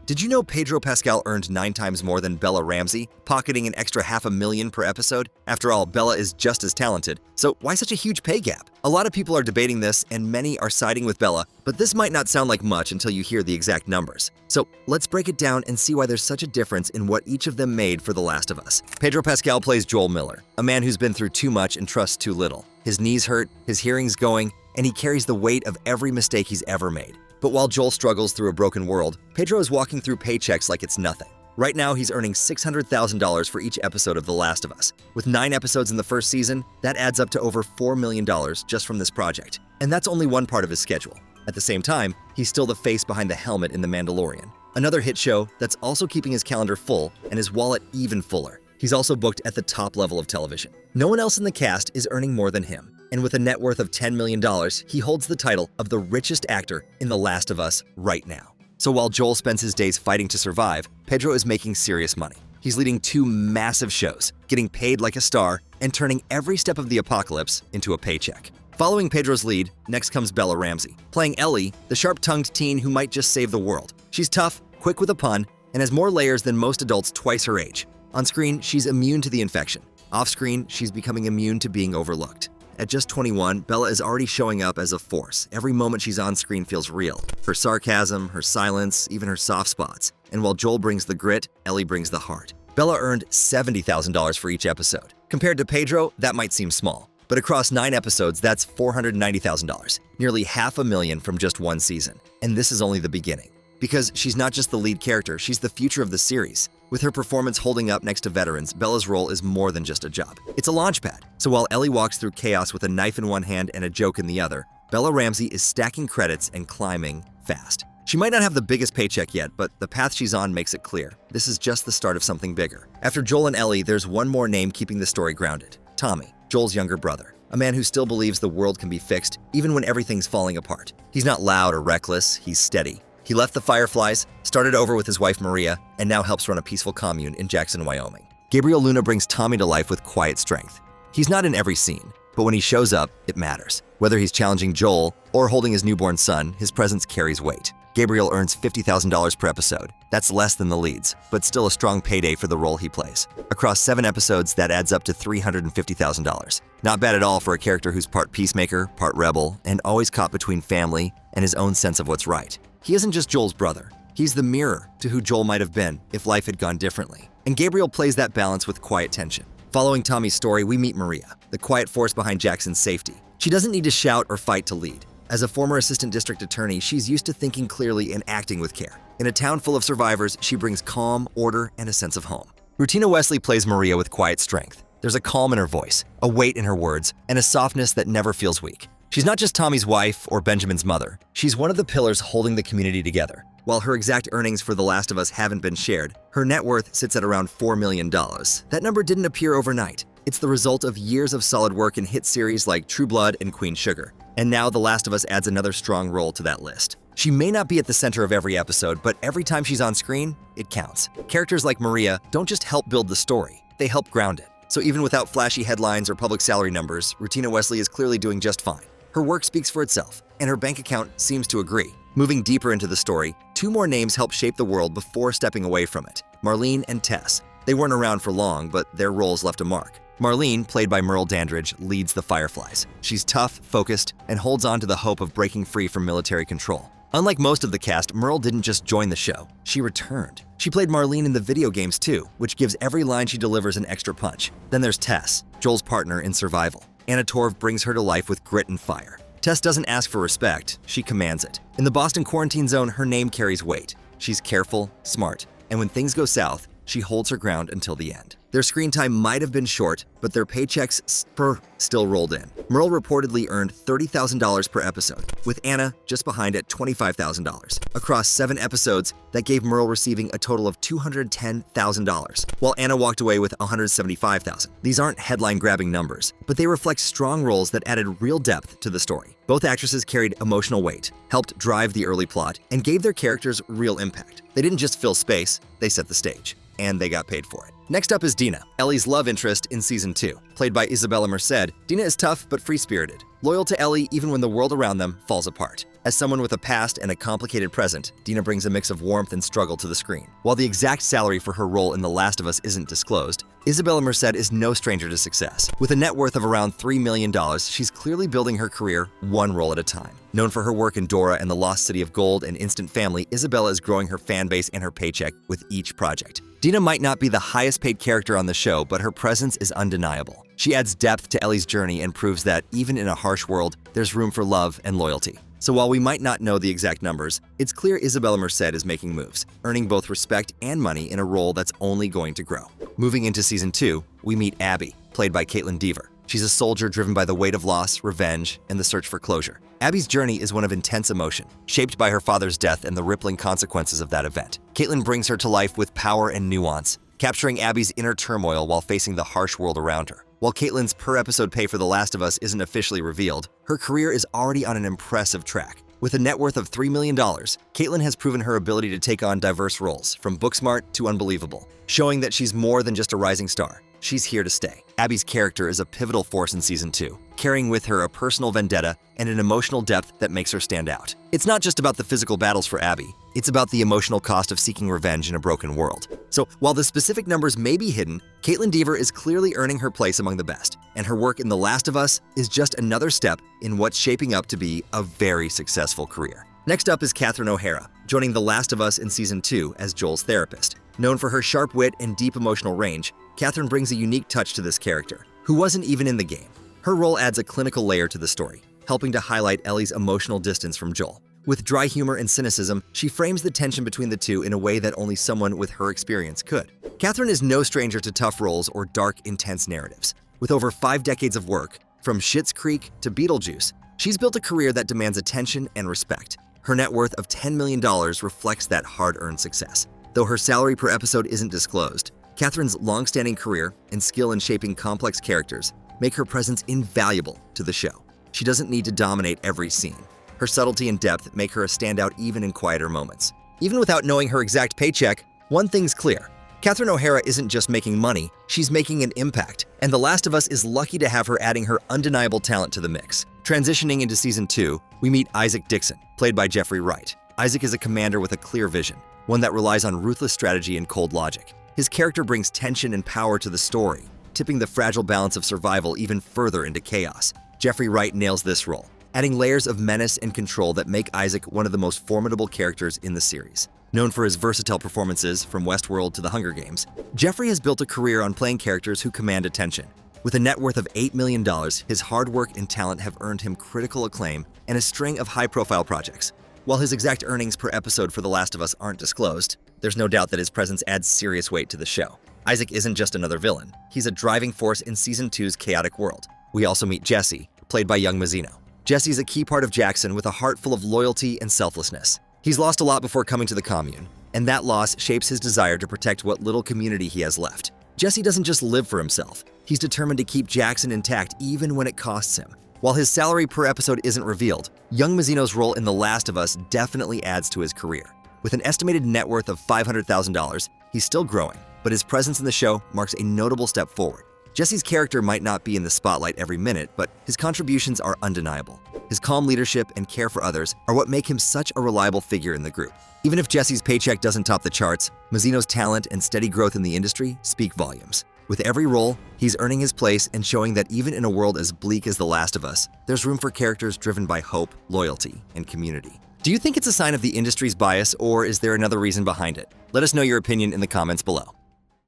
Did you know Pedro Pascal earned 9 times more than Bella Ramsey, pocketing an extra $500,000 per episode? After all, Bella is just as talented, so why such a huge pay gap? A lot of people are debating this, and many are siding with Bella, but this might not sound like much until you hear the exact numbers. So let's break it down and see why there's such a difference in what each of them made for The Last of Us. Pedro Pascal plays Joel Miller, a man who's been through too much and trusts too little. His knees hurt, his hearing's going, and he carries the weight of every mistake he's ever made. But while Joel struggles through a broken world, Pedro is walking through paychecks like it's nothing. Right now, he's earning $600,000 for each episode of The Last of Us. With 9 episodes in the first season, that adds up to over $4 million just from this project. And that's only one part of his schedule. At the same time, he's still the face behind the helmet in The Mandalorian, another hit show that's also keeping his calendar full and his wallet even fuller. He's also booked at the top level of television. No one else in the cast is earning more than him. And with a net worth of $10 million, he holds the title of the richest actor in The Last of Us right now. So while Joel spends his days fighting to survive, Pedro is making serious money. He's leading 2 massive shows, getting paid like a star, and turning every step of the apocalypse into a paycheck. Following Pedro's lead, next comes Bella Ramsey, playing Ellie, the sharp-tongued teen who might just save the world. She's tough, quick with a pun, and has more layers than most adults twice her age. On screen, she's immune to the infection. Off-screen, she's becoming immune to being overlooked. At just 21, Bella is already showing up as a force. Every moment she's on screen feels real. Her sarcasm, her silence, even her soft spots. And while Joel brings the grit, Ellie brings the heart. Bella earned $70,000 for each episode. Compared to Pedro, that might seem small. But across 9 episodes, that's $490,000. Nearly $500,000 from just one season. And this is only the beginning. Because she's not just the lead character, she's the future of the series. With her performance holding up next to veterans, Bella's role is more than just a job. It's a launchpad. So while Ellie walks through chaos with a knife in one hand and a joke in the other, Bella Ramsey is stacking credits and climbing fast. She might not have the biggest paycheck yet, but the path she's on makes it clear. This is just the start of something bigger. After Joel and Ellie, there's one more name keeping the story grounded. Tommy, Joel's younger brother. A man who still believes the world can be fixed, even when everything's falling apart. He's not loud or reckless, he's steady. He left the Fireflies, started over with his wife Maria, and now helps run a peaceful commune in Jackson, Wyoming. Gabriel Luna brings Tommy to life with quiet strength. He's not in every scene, but when he shows up, it matters. Whether he's challenging Joel or holding his newborn son, his presence carries weight. Gabriel earns $50,000 per episode. That's less than the leads, but still a strong payday for the role he plays. Across 7 episodes, that adds up to $350,000. Not bad at all for a character who's part peacemaker, part rebel, and always caught between family and his own sense of what's right. He isn't just Joel's brother. He's the mirror to who Joel might have been if life had gone differently. And Gabriel plays that balance with quiet tension. Following Tommy's story, we meet Maria, the quiet force behind Jackson's safety. She doesn't need to shout or fight to lead. As a former assistant district attorney, she's used to thinking clearly and acting with care. In a town full of survivors, she brings calm, order, and a sense of home. Rutina Wesley plays Maria with quiet strength. There's a calm in her voice, a weight in her words, and a softness that never feels weak. She's not just Tommy's wife or Benjamin's mother. She's one of the pillars holding the community together. While her exact earnings for The Last of Us haven't been shared, her net worth sits at around $4 million. That number didn't appear overnight. It's the result of years of solid work in hit series like True Blood and Queen Sugar. And now The Last of Us adds another strong role to that list. She may not be at the center of every episode, but every time she's on screen, it counts. Characters like Maria don't just help build the story, they help ground it. So even without flashy headlines or public salary numbers, Rutina Wesley is clearly doing just fine. Her work speaks for itself, and her bank account seems to agree. Moving deeper into the story, 2 more names help shape the world before stepping away from it. Marlene and Tess. They weren't around for long, but their roles left a mark. Marlene, played by Merle Dandridge, leads the Fireflies. She's tough, focused, and holds on to the hope of breaking free from military control. Unlike most of the cast, Merle didn't just join the show, she returned. She played Marlene in the video games too, which gives every line she delivers an extra punch. Then there's Tess, Joel's partner in Survival. Anna Torv brings her to life with grit and fire. Tess doesn't ask for respect, she commands it. In the Boston quarantine zone, her name carries weight. She's careful, smart, and when things go south, she holds her ground until the end. Their screen time might have been short, but their paychecks still rolled in. Merle reportedly earned $30,000 per episode, with Anna just behind at $25,000. Across 7 episodes, that gave Merle receiving a total of $210,000, while Anna walked away with $175,000. These aren't headline-grabbing numbers, but they reflect strong roles that added real depth to the story. Both actresses carried emotional weight, helped drive the early plot, and gave their characters real impact. They didn't just fill space, they set the stage. and they got paid for it. Next up is Dina, Ellie's love interest in Season 2. Played by Isabella Merced, Dina is tough but free-spirited, loyal to Ellie even when the world around them falls apart. As someone with a past and a complicated present, Dina brings a mix of warmth and struggle to the screen. While the exact salary for her role in The Last of Us isn't disclosed, Isabella Merced is no stranger to success. With a net worth of around $3 million, she's clearly building her career one role at a time. Known for her work in Dora and The Lost City of Gold and Instant Family, Isabella is growing her fan base and her paycheck with each project. Dina might not be the highest paid character on the show, but her presence is undeniable. She adds depth to Ellie's journey and proves that, even in a harsh world, there's room for love and loyalty. So while we might not know the exact numbers, it's clear Isabella Merced is making moves, earning both respect and money in a role that's only going to grow. Moving into Season 2, we meet Abby, played by Caitlin Dever. She's a soldier driven by the weight of loss, revenge, and the search for closure. Abby's journey is one of intense emotion, shaped by her father's death and the rippling consequences of that event. Caitlin brings her to life with power and nuance, capturing Abby's inner turmoil while facing the harsh world around her. While Caitlin's per-episode pay for The Last of Us isn't officially revealed, her career is already on an impressive track. With a net worth of $3 million, Caitlin has proven her ability to take on diverse roles, from booksmart to unbelievable, showing that she's more than just a rising star. She's here to stay. Abby's character is a pivotal force in Season 2, carrying with her a personal vendetta and an emotional depth that makes her stand out. It's not just about the physical battles for Abby, it's about the emotional cost of seeking revenge in a broken world. So while the specific numbers may be hidden, Caitlin Dever is clearly earning her place among the best, and her work in The Last of Us is just another step in what's shaping up to be a very successful career. Next up is Catherine O'Hara, joining The Last of Us in Season 2 as Joel's therapist. Known for her sharp wit and deep emotional range, Catherine brings a unique touch to this character, who wasn't even in the game. Her role adds a clinical layer to the story, helping to highlight Ellie's emotional distance from Joel. With dry humor and cynicism, she frames the tension between the two in a way that only someone with her experience could. Catherine is no stranger to tough roles or dark, intense narratives. With over 5 decades of work, from Schitt's Creek to Beetlejuice, she's built a career that demands attention and respect. Her net worth of $10 million reflects that hard-earned success. Though her salary per episode isn't disclosed, Catherine's long-standing career and skill in shaping complex characters make her presence invaluable to the show. She doesn't need to dominate every scene. Her subtlety and depth make her a standout even in quieter moments. Even without knowing her exact paycheck, one thing's clear. Catherine O'Hara isn't just making money, she's making an impact, and The Last of Us is lucky to have her adding her undeniable talent to the mix. Transitioning into Season 2, we meet Isaac Dixon, played by Jeffrey Wright. Isaac is a commander with a clear vision, one that relies on ruthless strategy and cold logic. His character brings tension and power to the story, tipping the fragile balance of survival even further into chaos. Jeffrey Wright nails this role, adding layers of menace and control that make Isaac one of the most formidable characters in the series. Known for his versatile performances from Westworld to The Hunger Games, Jeffrey has built a career on playing characters who command attention. With a net worth of $8 million, his hard work and talent have earned him critical acclaim and a string of high-profile projects. While his exact earnings per episode for The Last of Us aren't disclosed, there's no doubt that his presence adds serious weight to the show. Isaac isn't just another villain, he's a driving force in Season 2's chaotic world. We also meet Jesse, played by young Mazzino. Jesse's a key part of Jackson with a heart full of loyalty and selflessness. He's lost a lot before coming to the commune, and that loss shapes his desire to protect what little community he has left. Jesse doesn't just live for himself, he's determined to keep Jackson intact even when it costs him. While his salary per episode isn't revealed, young Mazzino's role in The Last of Us definitely adds to his career. With an estimated net worth of $500,000, he's still growing, but his presence in the show marks a notable step forward. Jesse's character might not be in the spotlight every minute, but his contributions are undeniable. His calm leadership and care for others are what make him such a reliable figure in the group. Even if Jesse's paycheck doesn't top the charts, Mazzino's talent and steady growth in the industry speak volumes. With every role, he's earning his place and showing that even in a world as bleak as The Last of Us, there's room for characters driven by hope, loyalty, and community. Do you think it's a sign of the industry's bias, or is there another reason behind it? Let us know your opinion in the comments below.